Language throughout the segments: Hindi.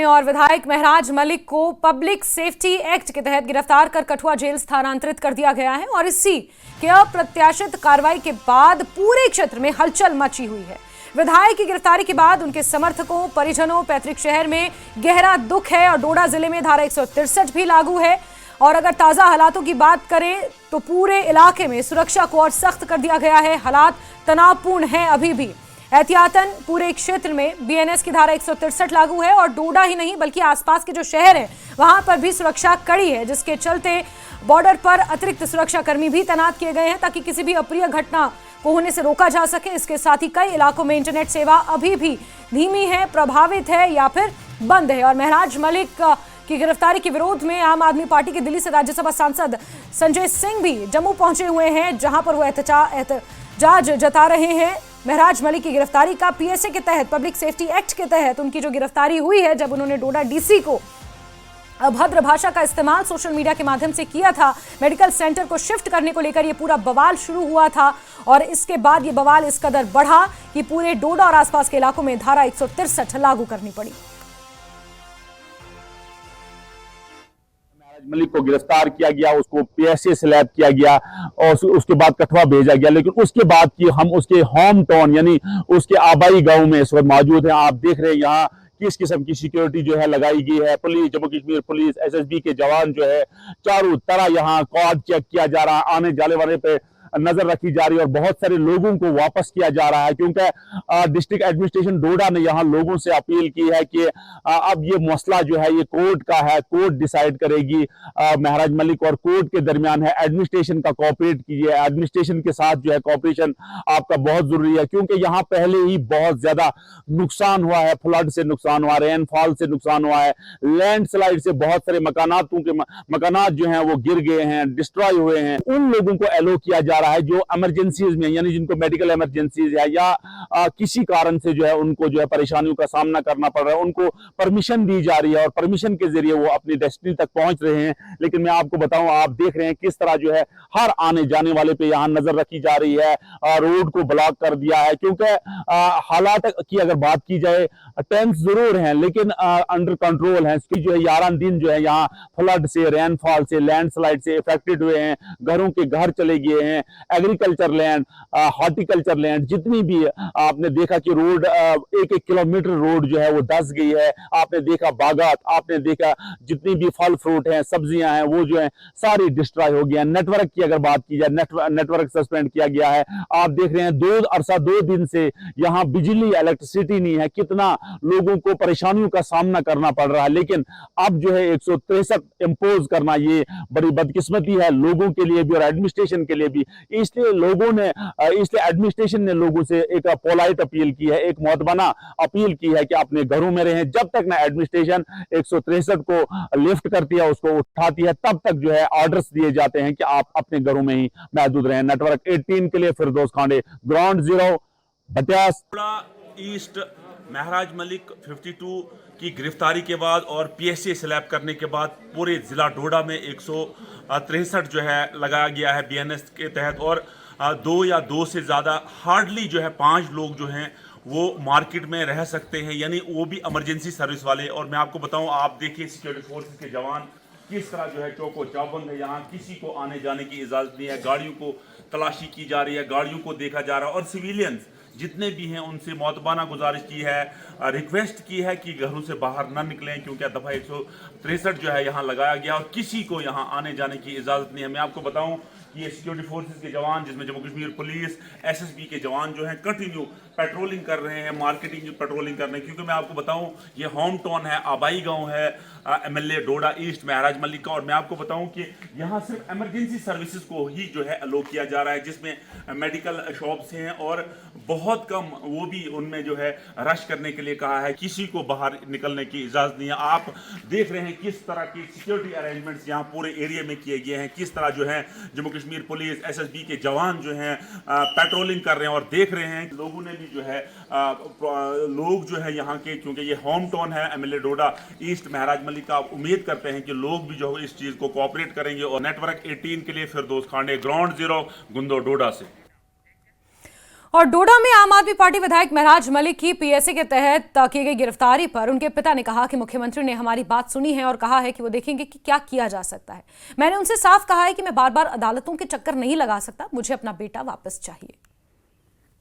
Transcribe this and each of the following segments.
और विधायक महराज मलिक को पब्लिक सेफ्टी एक्ट के तहत गिरफ्तार कर कठुआ जेल स्थानांतरित कर दिया गया है और इसी के अप्रत्याशित कार्रवाई के बाद पूरे क्षेत्र में हलचल मची हुई है। विधायक की गिरफ्तारी के बाद उनके समर्थकों, परिजनों, पैतृक शहर में गहरा दुख है और डोडा जिले में धारा 163 भी लागू है। और अगर ताजा हालातों की बात करें तो पूरे इलाके में सुरक्षा को और सख्त कर दिया गया है। हालात तनावपूर्ण हैं अभी भी। एहतियातन पूरे क्षेत्र में बीएनएस की धारा 163 लागू है और डोडा ही नहीं बल्कि आसपास के जो शहर हैं वहां पर भी सुरक्षा कड़ी है, जिसके चलते बॉर्डर पर अतिरिक्त सुरक्षा कर्मी भी तैनात किए गए हैं ताकि किसी भी अप्रिय घटना को होने से रोका जा सके। इसके साथ ही कई इलाकों में इंटरनेट सेवा अभी भी धीमी है, प्रभावित है या फिर बंद है। और महराज मलिक की गिरफ्तारी के विरोध में आम आदमी पार्टी के दिल्ली से राज्यसभा सांसद संजय सिंह भी जम्मू पहुंचे हुए हैं, जहां पर वो एहतजाज जता रहे हैं। महराज मलिक की गिरफ्तारी का पीएसए के तहत, पब्लिक सेफ्टी एक्ट के तहत उनकी जो गिरफ्तारी हुई है, जब उन्होंने डोडा डीसी को अभद्र भाषा का इस्तेमाल सोशल मीडिया के माध्यम से किया था, मेडिकल सेंटर को शिफ्ट करने को लेकर यह पूरा बवाल शुरू हुआ था और इसके बाद ये बवाल इस कदर बढ़ा कि पूरे डोडा और आसपास के इलाकों में धारा 163 लागू करनी पड़ी। मलिक को गिरफ्तार किया गया, उसको पीएसए स्लैब किया गया और उसके बाद कठुआ भेजा गया, लेकिन उसके बाद की हम उसके होम टाउन यानी उसके आबाई गांव में इस वक्त मौजूद हैं। आप देख रहे हैं यहाँ किस किस्म की सिक्योरिटी जो है लगाई गई है। Police, Jammu Kashmir police, SSB के जवान जो है चारों तरह यहाँ कॉर्ड चेक किया जा रहा है, आने जाने वाले पे नजर रखी जा रही है और बहुत सारे लोगों को वापस किया जा रहा है, क्योंकि डिस्ट्रिक्ट एडमिनिस्ट्रेशन डोडा ने यहाँ लोगों से अपील की है कि अब ये मसला जो है ये कोर्ट का है, कोर्ट डिसाइड करेगी महराज मलिक और कोर्ट के दरमियान है। एडमिनिस्ट्रेशन का कोऑपरेट कीजिए, एडमिनिस्ट्रेशन के साथ जो है कोऑपरेशन आपका बहुत जरूरी है, क्योंकि यहाँ पहले ही बहुत ज्यादा नुकसान हुआ है, फ्लड से नुकसान हुआ, रेनफॉल से नुकसान हुआ है, लैंडस्लाइड से बहुत सारे मकानात जो हैं वो गिर गए हैं, डिस्ट्रॉय हुए हैं। उन लोगों को एलो किया जा रहा है जो इमरजेंसीज में, यानी जिनको मेडिकल इमरजेंसीज है या किसी कारण से जो है उनको जो है परेशानियों का सामना करना पड़ रहा है, उनको परमिशन दी जा रही है और परमिशन के जरिए वो अपनी डेस्टिनी तक पहुंच रहे हैं। लेकिन मैं आपको बताऊं, आप देख रहे हैं किस तरह जो है हर आने जाने वाले पे यहाँ नजर रखी जा रही है, रोड को ब्लॉक कर दिया है, क्योंकि हालात की अगर बात की जाए टेंस जरूर हैं लेकिन अंडर कंट्रोल है। जो है 11 दिन जो है यहाँ फ्लड से, रेनफॉल से, लैंडस्लाइड से इफेक्टेड हुए हैं, घरों के घर चले गए हैं, एग्रीकल्चर लैंड, हॉर्टिकल्चर लैंड, जितनी भी आपने देखा कि रोड 1-1 किलोमीटर रोड जो है वो धंस गई है। आपने देखा बागात, आपने देखा जितनी भी फल फ्रूट हैं, सब्जियां हैं, वो जो है सारी डिस्ट्रॉय हो गया। नेटवर्क की अगर बात की जाए, नेटवर्क सस्पेंड किया गया है। आप देख रहे हैं 2 दिन से यहाँ बिजली, इलेक्ट्रिसिटी नहीं है, कितना लोगों को परेशानियों का सामना करना पड़ रहा है। लेकिन अब जो है 163 इंपोज करना ये बड़ी बदकिस्मती है लोगों के लिए भी और एडमिनिस्ट्रेशन के लिए भी। इसलिए एडमिनिस्ट्रेशन ने लोगों से एक पोलाइट अपील की है, एक मुअद्दबना अपील की है कि अपने घरों में रहें। जब तक ना एडमिनिस्ट्रेशन 163 को लिफ्ट करती है, उसको उठाती है, तब तक जो है ऑर्डर्स दिए जाते हैं कि आप अपने घरों में ही महदूद रहें। नेटवर्क 18 के लिए फिरदौस खांडे, ग्राउंड जीरो, बटियास। ईस्ट महराज मलिक 52 की गिरफ्तारी के बाद और पीएसए स्लैब करने के बाद पूरे जिला डोडा में 163 जो है लगाया गया है बीएनएस के तहत और 2 से ज़्यादा हार्डली जो है 5 लोग जो हैं वो मार्केट में रह सकते हैं, यानी वो भी इमरजेंसी सर्विस वाले। और मैं आपको बताऊं, आप देखिए सिक्योरिटी फोर्सेस के जवान किस तरह जो है चौको चौबंद है, यहाँ किसी को आने जाने की इजाज़त नहीं है, गाड़ियों को तलाशी की जा रही है, गाड़ियों को देखा जा रहा है और सिविलियंस जितने भी हैं उनसे मौतबाना गुजारिश की है, रिक्वेस्ट की है कि घरों से बाहर ना निकलें, क्योंकि दफ़ा 163 जो है यहाँ लगाया गया और किसी को यहाँ आने जाने की इजाज़त नहीं है। मैं आपको बताऊं कि ये सिक्योरिटी फोर्सेस के जवान, जिसमें जम्मू कश्मीर पुलिस, एसएसबी के जवान जो हैं कंटिन्यू पेट्रोलिंग कर रहे हैं, मार्केटिंग की पेट्रोलिंग कर रहे हैं, क्योंकि मैं आपको बताऊं ये होम टाउन है, आबाई गांव है एमएलए डोडा ईस्ट महराज मलिक का। और मैं आपको बताऊं कि यहाँ सिर्फ इमरजेंसी सर्विसेज को ही जो है अलो किया जा रहा है, जिसमें मेडिकल शॉप्स हैं और बहुत कम, वो भी उनमें जो है रश करने के लिए कहा है, किसी को बाहर निकलने की इजाज़त नहीं है। आप देख रहे हैं किस तरह की सिक्योरिटी अरेंजमेंट्स यहाँ पूरे एरिया में किए गए हैं, किस तरह जो है जम्मू कश्मीर पुलिस, एसएसबी के जवान जो हैं पेट्रोलिंग कर रहे हैं और देख रहे हैं लोगों ने भी जो है लोग जो है यहाँ के, क्योंकि ये होम टाउन है एमएलए डोडा ईस्ट महराज मलिक का, उम्मीद करते हैं कि लोग भी जो है इस चीज़ को कोऑपरेट करेंगे। और नेटवर्क 18 के लिए फिरदौस खांडे, ग्राउंड जीरो, गुंदो डोडा से। और डोडा में आम आदमी पार्टी विधायक महराज मलिक की पीएसए के तहत की गई गिरफ्तारी पर उनके पिता ने कहा कि मुख्यमंत्री ने हमारी बात सुनी है और कहा है कि वो देखेंगे कि क्या किया जा सकता है। मैंने उनसे साफ कहा है कि मैं बार बार अदालतों के चक्कर नहीं लगा सकता, मुझे अपना बेटा वापस चाहिए।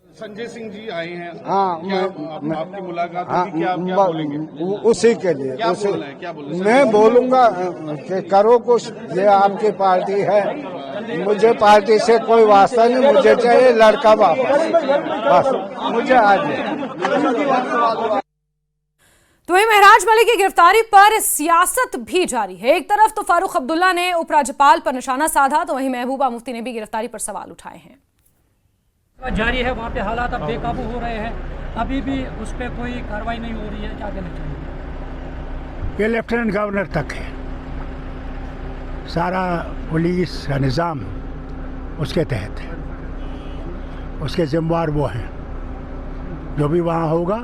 संजय सिंह जी आए हैं। हाँ, आपकी मुलाकात होगी, क्या बोलेंगे? उसी के लिए क्या बोल रहे हैं? मैं बोलूंगा कि करो कुछ, ये आपकी पार्टी है, मुझे पार्टी से कोई वास्ता नहीं, मुझे चाहिए लड़का वापस, बस मुझे आज। तो वहीं महराज मलिक की गिरफ्तारी पर सियासत भी जारी है। एक तरफ तो फारूक अब्दुल्ला ने उपराज्यपाल पर निशाना साधा, तो वहीं महबूबा मुफ्ती ने भी गिरफ्तारी पर सवाल उठाए हैं। जारी है, वहाँ पे हालात अब बेकाबू हो रहे हैं, अभी भी उस पर कोई कार्रवाई नहीं हो रही है, क्या कहना चाहिए? ये लेफ्टिनेंट गवर्नर तक है, सारा पुलिस का निज़ाम उसके तहत है, उसके जिम्मेवार वो हैं, जो भी वहाँ होगा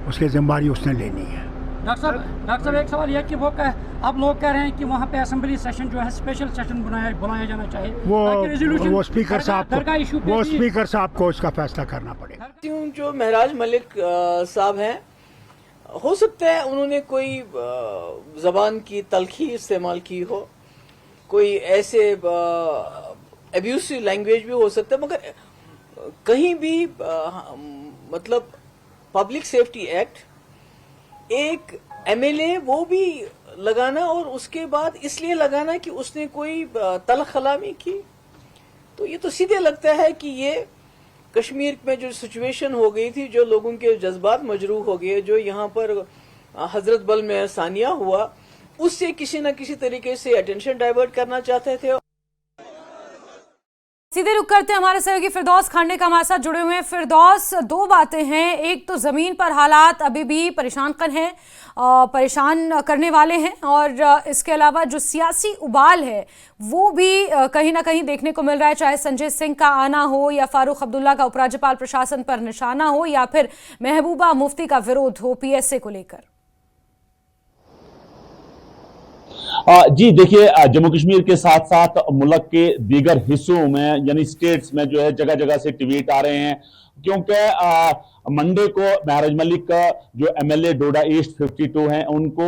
उसकी जिम्मेवारी उसने लेनी है। डॉक्टर साहब एक सवाल यह कि अब लोग कह रहे हैं कि वहाँ पे असेंबली सेशन जो है स्पेशल सेशन बुलाया जाना चाहिए, वो स्पीकर साहब को इसका फैसला करना पड़ेगा। जो महराज मलिक साहब हैं, हो सकता है उन्होंने कोई जबान की तलखी इस्तेमाल की हो, कोई ऐसे एब्यूसिव लैंग्वेज भी हो सकता है, मगर कहीं भी मतलब पब्लिक सेफ्टी एक्ट एक एमएलए वो भी लगाना और उसके बाद इसलिए लगाना कि उसने कोई तलखलामी की, तो ये तो सीधे लगता है कि ये कश्मीर में जो सिचुएशन हो गई थी, जो लोगों के जज्बात मजरूह हो गए, जो यहाँ पर हजरत बल में सानिया हुआ, उससे किसी न किसी तरीके से अटेंशन डाइवर्ट करना चाहते थे। सीधे रुक करते हैं, हमारे सहयोगी फिरदौस खांडे का हमारे साथ जुड़े हुए हैं। फिरदौस, दो बातें हैं, एक तो जमीन पर हालात अभी भी परेशान करने वाले हैं, और इसके अलावा जो सियासी उबाल है वो भी कहीं ना कहीं देखने को मिल रहा है, चाहे संजय सिंह का आना हो या फारूक अब्दुल्ला का उपराज्यपाल प्रशासन पर निशाना हो या फिर महबूबा मुफ्ती का विरोध हो पीएसए को लेकर। जी देखिए, जम्मू कश्मीर के साथ साथ मुल्क के दीगर हिस्सों में यानी स्टेट्स में जो है जगह जगह से ट्वीट आ रहे हैं, क्योंकि मंडे को महराज मलिक का जो एमएलए डोडा ईस्ट 52 हैं उनको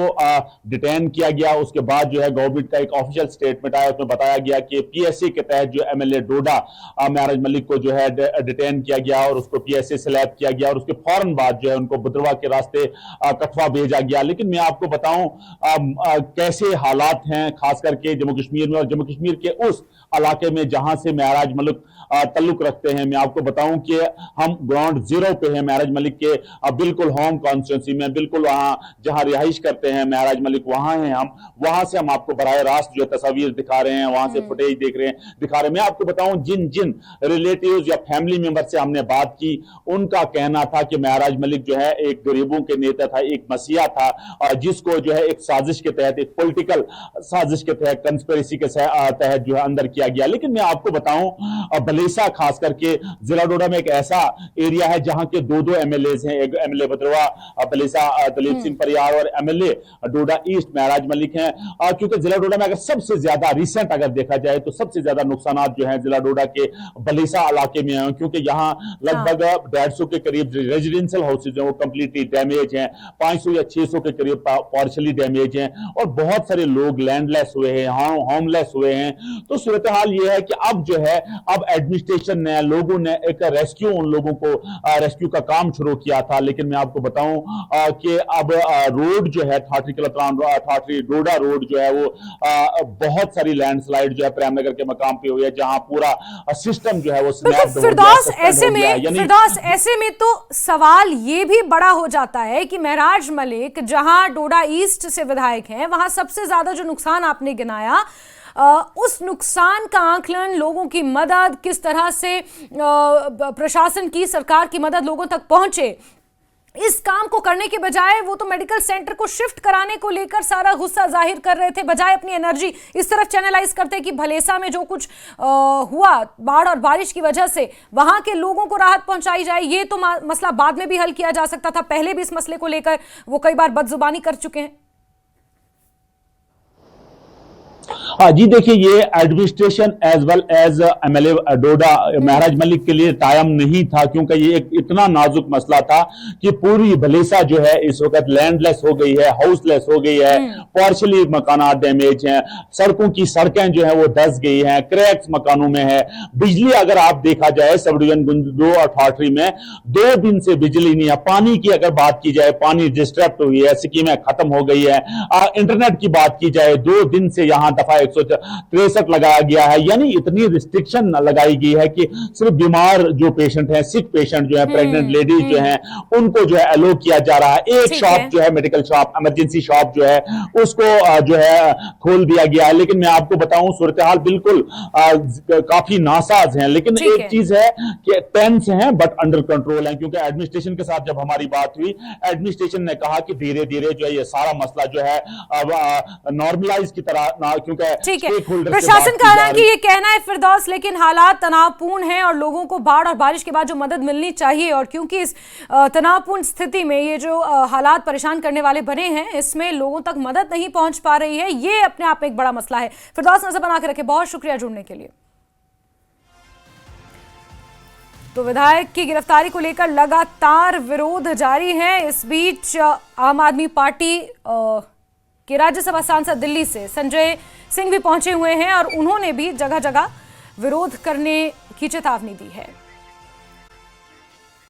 डिटेन किया गया। उसके बाद जो है गवर्नमेंट का एक ऑफिशियल स्टेटमेंट आया, उसमें बताया गया कि पीएसए के तहत जो एमएलए डोडा महराज मलिक को जो है डिटेन किया गया और उसको पीएसए स्लैब किया गया, और उसके फौरन बाद जो है उनको बुधरवा के रास्ते कठुआ भेजा गया। लेकिन मैं आपको बताऊं कैसे हालात हैं खास करके जम्मू कश्मीर में, और जम्मू कश्मीर के उस इलाके में जहां से महराज मलिक ताल्लुक रखते हैं। मैं आपको बताऊं कि हम ग्राउंड जीरो पे हैं महराज मलिक के, बिल्कुल होम कॉन्स्टिट्यूंसी में, बिल्कुल वहां जहां रिहाइश करते हैं महराज मलिक, वहां हैं हम। वहां से हम आपको बराह रास्त जो तस्वीर दिखा रहे हैं, वहां से फुटेज दिखा रहे हैं। मैं आपको बताऊं जिन जिन रिलेटिव्स या फैमिली मेंबर से हमने बात की, उनका कहना था कि महराज मलिक जो है एक गरीबों के नेता था, एक मसीहा था, जिसको जो है एक साजिश के तहत, एक पॉलिटिकल साजिश के तहत, कंस्पिरेसी के तहत जो है अंदर किया गया। लेकिन मैं आपको बताऊं बलेसा खास करके जिला डोडा में एक ऐसा एरिया है जहां के दो एमएलए हैं, एक एमएलए बदरवा बलेसा दलीप सिंह परियार और एमएलए डोडा ईस्ट महराज मलिक हैं। क्योंकि जिला डोडा में अगर सबसे ज्यादा रिसेंट अगर देखा जाए तो सबसे ज्यादा नुकसान जो है जिला डोडा के बलेसा इलाके में है, क्योंकि यहाँ लगभग 150 के करीब रेजिडेंशियल हाउसेज हैं वो कंप्लीटली डैमेज हैं, 500 या 600 के करीब पार्शली डैमेज हैं, और बहुत सारे लोग लैंडलेस हुए हैं, होमलेस हुए हैं। तो सूरत हाल ये है कि अब जो है अब एडमिनिस्ट्रेशन ने, लोगों ने एक रेस्क्यू, उन लोगों को रेस्क्यू का काम शुरू किया था। लेकिन मैं आपको बताऊं कि अब रोड जो है ठाठरी डोडा रोड जो है वो बहुत सारी लैंडस्लाइड जो है प्रेमनगर के मकाम पे हुई है, जहां पूरा सिस्टम जो है वो फिरदौस ऐसे में तो सवाल ये भी बड़ा हो जाता है कि महराज मलिक जहां डोडा ईस्ट से विधायक हैं, वहां सबसे ज्यादा जो नुकसान आपने गिनाया, उस नुकसान का आकलन, लोगों की मदद, किस तरह से प्रशासन की, सरकार की मदद लोगों तक पहुंचे, इस काम को करने के बजाय वो तो मेडिकल सेंटर को शिफ्ट कराने को लेकर सारा गुस्सा जाहिर कर रहे थे, बजाय अपनी एनर्जी इस तरफ चैनलाइज करते कि भलेसा में जो कुछ हुआ बाढ़ और बारिश की वजह से वहां के लोगों को राहत पहुंचाई जाए। ये तो मसला बाद में भी हल किया जा सकता था, पहले भी इस मसले को लेकर वो कई बार बदजुबानी कर चुके हैं। जी देखिए, ये administration as well as MLA Doda Mehraj Malik के लिए टाइम नहीं था, क्योंकि ये एक इतना नाजुक मसला था कि पूरी भलेसा जो है इस वक्त लैंडलेस हो गई है, हाउसलेस हो गई है, पार्शली मकानात डैमेज हैं, सड़कों की सड़कें जो है वो धंस गई हैं, क्रैक्स मकानों में है। बिजली अगर आप देखा जाए सब डिवीजन गुंज 2 और ठाठरी में 2 दिन से बिजली नहीं है। पानी की अगर बात की जाए, पानी डिस्टर्ब हुई है, स्कीमें खत्म हो गई है। इंटरनेट की बात की जाए, 2 दिन से यहां दफा 163 लगाया गया है, यानी इतनी रिस्ट्रिक्शन लगाई गई है कि सिर्फ बीमार जो पेशेंट हैं, सिक पेशेंट जो है, प्रेग्नेंट लेडीज जो हैं, उनको जो है अलो किया जा रहा है। एक शॉप जो है, मेडिकल शॉप, इमरजेंसी शॉप जो है, उसको जो है खोल दिया गया है। लेकिन मैं आपको बताऊं, सूरत हाल बिल्कुल काफी नासाज हैं। लेकिन एक चीज है कि टेंस हैं बट अंडर कंट्रोल है, क्योंकि एडमिनिस्ट्रेशन के साथ जब हमारी बात हुई, एडमिनिस्ट्रेशन ने कहा कि धीरे धीरे जो है ये सारा मसला जो है अब नॉर्मलाइज की तरह, क्योंकि ठीक है, प्रशासन का हालांकि ये कहना है फिरदौस, लेकिन हालात तनावपूर्ण हैं और लोगों को बाढ़ और बारिश के बाद जो मदद मिलनी चाहिए, और क्योंकि इस तनावपूर्ण स्थिति में ये जो हालात परेशान करने वाले बने हैं, इसमें लोगों तक मदद नहीं पहुंच पा रही है, ये अपने आप में एक बड़ा मसला है। फिरदौस, नजर बना के रखे, बहुत शुक्रिया जुड़ने के लिए। तो विधायक की गिरफ्तारी को लेकर लगातार विरोध जारी है। इस बीच आम आदमी पार्टी के राज्यसभा सांसद दिल्ली से संजय सिंह भी पहुंचे हुए हैं और उन्होंने भी जगह जगह विरोध करने की चेतावनी दी है।